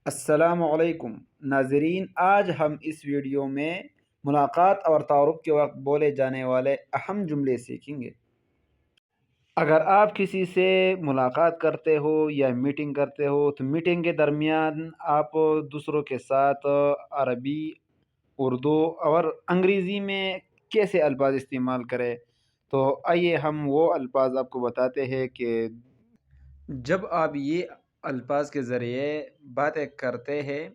السلام علیکم ناظرین، آج ہم اس ویڈیو میں ملاقات اور تعارف کے وقت بولے جانے والے اہم جملے سیکھیں گے۔ اگر آپ کسی سے ملاقات کرتے ہو یا میٹنگ کرتے ہو تو میٹنگ کے درمیان آپ دوسروں کے ساتھ عربی، اردو اور انگریزی میں کیسے الفاظ استعمال کریں، تو آئیے ہم وہ الفاظ آپ کو بتاتے ہیں کہ جب آپ یہ الفاظ کے ذریعے باتیں کرتے ہیں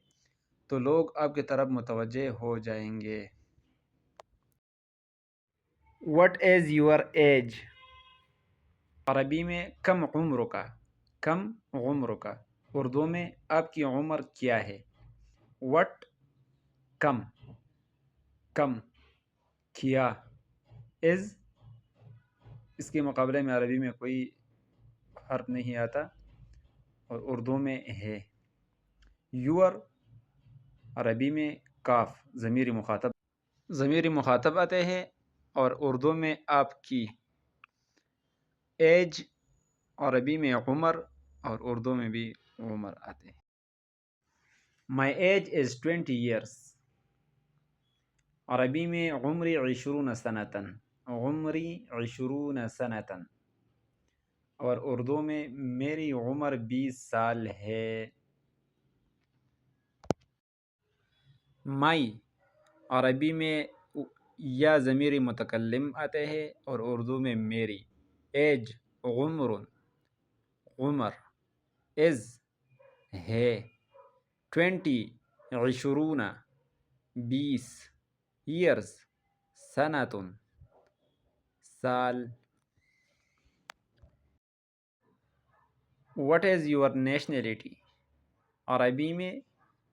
تو لوگ آپ کی طرف متوجہ ہو جائیں گے۔ What is your age? عربی میں کم عمر کا، کم عمر کا۔ اردو میں آپ کی عمر کیا ہے؟ وٹ، کم، کم، کیا، از، اس کے مقابلے میں عربی میں کوئی حرف نہیں آتا اور اردو میں ہے۔ یور عربی میں کاف ضمیر مخاطب آتے ہیں اور اردو میں آپ کی۔ ایج عربی میں عمر اور اردو میں بھی عمر آتے ہیں۔ My age is 20 years، عربی میں عمری 20 سنتاً، عمری 20 سنتاً، اور اردو میں میری عمر 20 سال ہے۔ مائی عربی میں یا ضمیر متکلم آتے ہیں اور اردو میں میری۔ ایج عمر، عمر، از ہے، 20 20 20 ایئرس سنتن سال۔ What is your nationality? عربی میں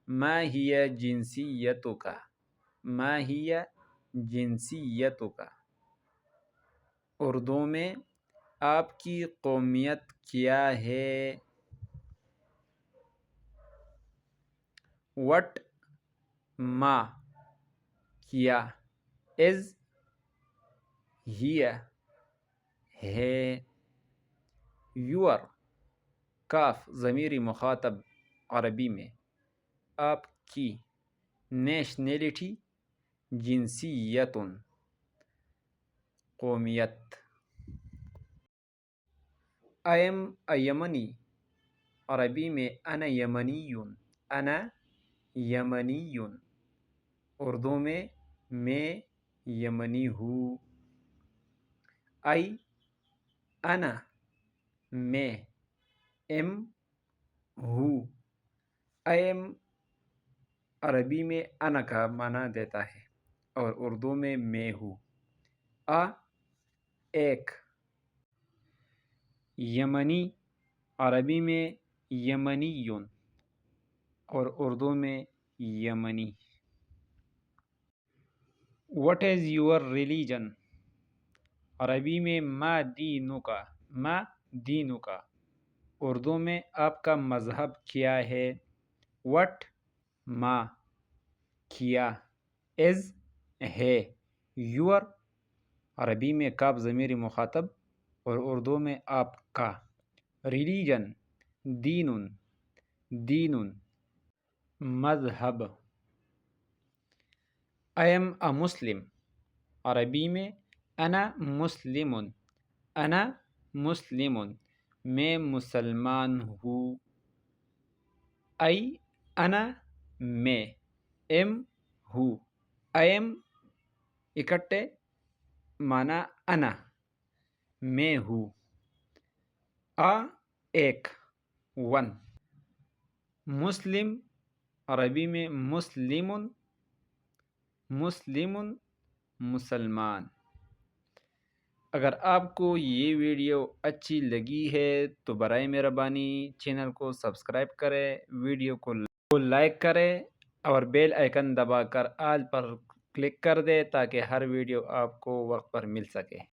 ما ہی جنسیتک، ما ہی جنسیتک، اردو میں آپ کی قومیت کیا ہے؟ وٹ، ما، کیا، از، ہی، ہے، یور کاف ضمیر مخاطب عربی میں، آپ کی، نیشنلٹی جنسیتن قومیت۔ I am a یمنی عربی میں انا یمنیون، انا یمنیون، اردو میں میں یمنی ہوں۔ انا میں، ایم ہوں۔ ایم عربی میں انا کا معنی دیتا ہے اور اردو میں میں ہوں۔ ایک، یمنی عربی میں یمنیون اور اردو میں یمنی۔ What is your religion? عربی میں ما دینک، ما دینک، اردو میں آپ کا مذہب کیا ہے؟ وٹ، ما، کیا، از، ہے، یور عربی میں کاف ضمیر مخاطب اور اردو میں آپ کا، ریلیجن دین، دین مذہب۔ I am a مسلم عربی میں انا مسلم، انا مسلم، میں مسلمان ہوں۔ انا میں، ایم ہوں، ایم اکٹھے معنی انا میں ہوں۔ ایک، ون، مسلم عربی میں مسلم، مسلم مسلمان۔ اگر آپ کو یہ ویڈیو اچھی لگی ہے تو برائے مہربانی چینل کو سبسکرائب کریں، ویڈیو کو لائک کریں اور بیل آئیکن دبا کر آل پر کلک کر دیں تاکہ ہر ویڈیو آپ کو وقت پر مل سکے۔